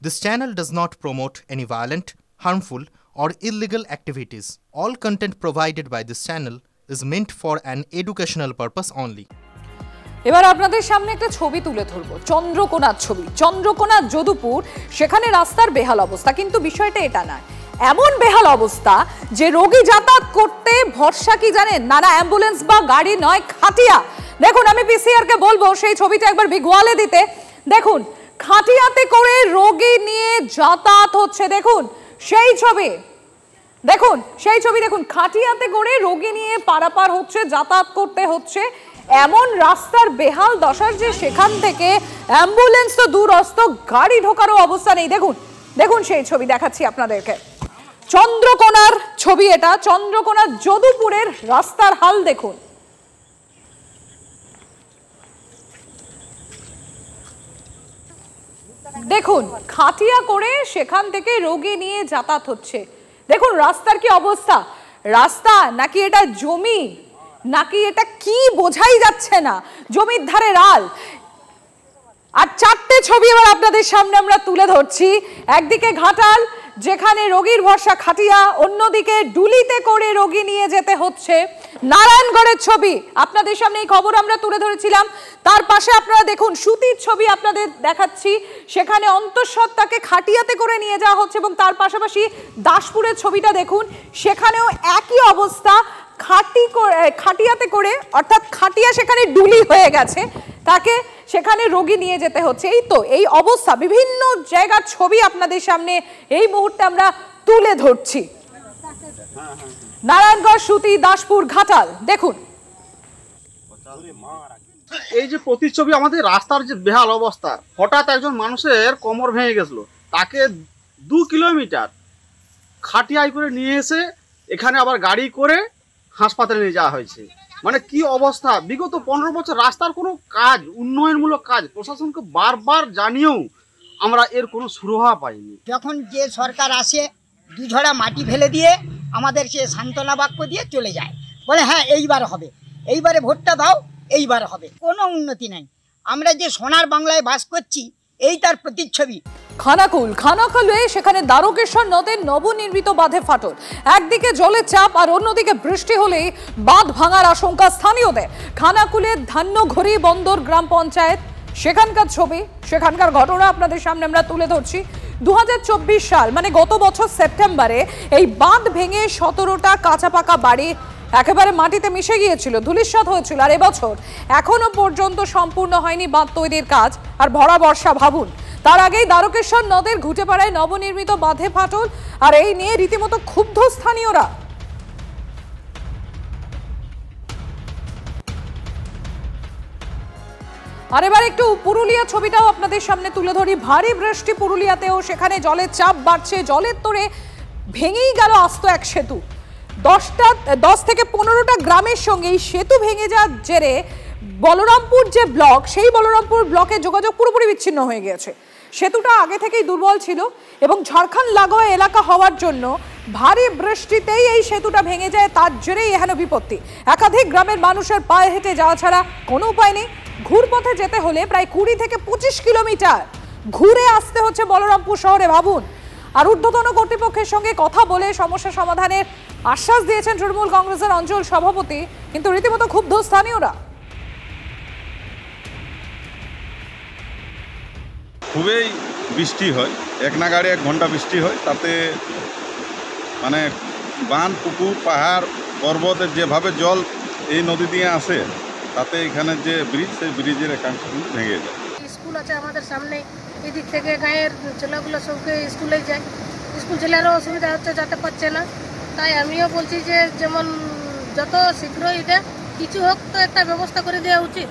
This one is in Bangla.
This channel does not promote any violent, harmful, or illegal activities. All content provided by this channel is meant for an educational purpose only. এবার আপনাদের সামনে একটা ছবি তুলে ধরবো, চন্দ্রকোনার ছবি। চন্দ্রকোনা যদুপুর, সেখানে রাস্তার বেহাল অবস্থা, কিন্তু বিষয়টা এটা না। এমন বেহাল অবস্থা যে রোগী যাতায়াত করতে ভরসা কি জানেন? না অ্যাম্বুলেন্স বা গাড়ি নয়, খাটিয়া। দেখুন, আমি পিসিআর কে বলবো সেই ছবিটা একবার ভিগুয়ালে দিতে। দেখুন, খাটিয়াতে করে রোগী নিয়ে যাতায়াত হচ্ছে। দেখুন সেই ছবি, দেখুন খাটিয়াতে করে রোগী নিয়ে পারাপার হচ্ছে, যাতায়াত করতে হচ্ছে। এমন রাস্তার বেহাল দশা যে সেখান থেকে অ্যাম্বুলেন্স তো দূরস্থ, গাড়ি ঢোকারও অবস্থা নেই। দেখুন সেই ছবি দেখাচ্ছি আপনাদেরকে। চন্দ্রকোনার ছবি এটা, চন্দ্রকোনার যদুপুরের রাস্তার হাল দেখুন। দেখুন, খাটিয়া করে সেখান থেকে রোগী নিয়ে যাতায়াত হচ্ছে। দেখুন রাস্তার কি অবস্থা। রাস্তা নাকি এটা জমি, নাকি এটা কি বোঝাই যাচ্ছে না। জমির ধারে রাল। আর চারটে ছবি এবার আপনাদের সামনে আমরা তুলে ধরছি। একদিকে ঘাটাল, যেখানে রোগীর ভরসা খাটিয়া, অন্যদিকে ডুলিতে করে রোগী নিয়ে যেতে হচ্ছে। নারায়ণগড়ের ছবি আপনাদের সামনে, এই খবর আমরা তুলে ধরেছিলাম। তার পাশে আপনারা দেখুন সুতির ছবি আপনাদের দেখাচ্ছি, সেখানে অন্তঃসত্ত্বাকে খাটিয়াতে করে নিয়ে যাওয়া হচ্ছে। এবং তার পাশাপাশি দাসপুরের ছবিটা দেখুন, সেখানেও একই অবস্থা, খাটিয়াতে করে, অর্থাৎ খাটিয়া সেখানে ডুলি হয়ে গেছে, তাকে সেখানে রোগী নিয়ে যেতে হচ্ছে। এই অবস্থা, বিভিন্ন জায়গার ছবি আপনাদের সামনে এই মুহূর্তে আমরা তুলে ধরছি। নারায়ণগড়, সুতি, দাসপুর, ঘাটাল। দেখুন এই যে প্রতিচ্ছবি, আমাদের রাস্তার যে বেহাল অবস্থা। হঠাৎ একজন মানুষের কোমর ভেঙে গেছিল, তাকে 2 কিলোমিটার খাটিয়ায় করে নিয়ে এসে এখানে আবার গাড়ি করে হাসপাতালে নিয়ে যাওয়া হয়েছে। মানে কি অবস্থা। বিগত 15 বছর রাস্তার কোনো কাজ, উন্নয়নমূলক কাজ প্রশাসনকে বারবার জানিয়েও আমরা এর কোনো সুরাহা পাইনি। যখন যে সরকার আসে, 2 ঝড়া মাটি ফেলে দিয়ে আমাদেরকে সান্ত্বনা বাক্য দিয়ে চলে যায়, বলে হ্যাঁ এইবার হবে, এইবারে ভোটটা দাও, এইবার হবে। কোনো উন্নতি নাই। আমরা যে সোনার বাংলায় বাস করছি, এই তার প্রতিচ্ছবি। খানাকুলে সেখানে দ্বারকেশ্বর নদের নবনির্মিত বাঁধে ফাটল। একদিকে জলের চাপ আর অন্যদিকে বৃষ্টি হলেই বাঁধ ভাঙার আশঙ্কা স্থানীয়দের। খানাকুলের ধান্যঘড়ি বন্দর গ্রাম পঞ্চায়েত, সেখানকার ছবি, সেখানকার ঘটনা আপনাদের সামনে আমরা তুলে ধরছি। 2024 সাল, মানে গত বছর সেপ্টেম্বরে এই বাঁধ ভেঙে 17টা কাঁচা পাকা বাড়ি একেবারে মাটিতে মিশে গিয়েছিল, ধূলিসাৎ হয়েছিল। আর এবছর এখনো পর্যন্ত সম্পূর্ণ হয়নি বাঁধ তৈরির কাজ। আর ভরা বর্ষা ভাবুন, তার আগেই দ্বারকেশ্বর নদের ঘুটেপাড়ায় নবনির্মিত বাঁধে ফাটল। আর এই নিয়ে রীতিমতো ক্ষুব্ধ স্থানীয়রা। আর এবার একটু পুরুলিয়া ছবিটাও আপনাদের সামনে তুলে ধরি। ভারী বৃষ্টি পুরুলিয়াতেও, সেখানে জলের চাপ বাড়ছে। জলের তোড়ে ভেঙেই গেল আস্ত এক সেতু। 10 থেকে 15টা গ্রামের সঙ্গে এই সেতু ভেঙে যাওয়ার জেরে বলরামপুর যে ব্লক, সেই বলরামপুর ব্লকে যোগাযোগ পুরোপুরি বিচ্ছিন্ন হয়ে গেছে। সেতুটা আগে থেকেই দুর্বল ছিল এবং ঝাড়খণ্ড লাগোয়া এলাকা হওয়ার জন্য ভারী বৃষ্টিতেই এই সেতুটা ভেঙে যায়। তার জেরেই এহেন বিপত্তি। একাধিক গ্রামের মানুষের পায়ে হেঁটে যাওয়া ছাড়া কোনো উপায় নেই। ঘুরপথে যেতে হলে প্রায় 20 থেকে 25 কিলোমিটার ঘুরে আসতে হচ্ছে বলরামপুর শহরে, ভাবুন। আর ঊর্ধ্বতন কর্তৃপক্ষের সঙ্গে কথা বলে সমস্যা সমাধানের আশ্বাস দিয়েছেন তৃণমূল কংগ্রেসের অঞ্চল সভাপতি, কিন্তু রীতিমতো ক্ষুব্ধ স্থানীয়রা। খুবই বৃষ্টি হয়, এক নাগাড়ে 1 ঘন্টা বৃষ্টি হয়, তাতে মানে বাঁধ, পুকুর, পাহাড়, পর্বতের যেভাবে জল এই নদী দিয়ে আসে, তাতে এখানে যে ব্রিজ, সেই ব্রিজের একাংশ ভেঙে যায়। স্কুল আছে আমাদের সামনে, এদিক থেকে গাঁয়ের ছেলেগুলো সবকে স্কুলে যায়, স্কুল ছেলেরও অসুবিধা হচ্ছে, যেতে পারছে না। তাই আমিও বলছি যে যেমন যত শীঘ্রই এটা কিছু হোক, তো একটা ব্যবস্থা করে দেওয়া উচিত।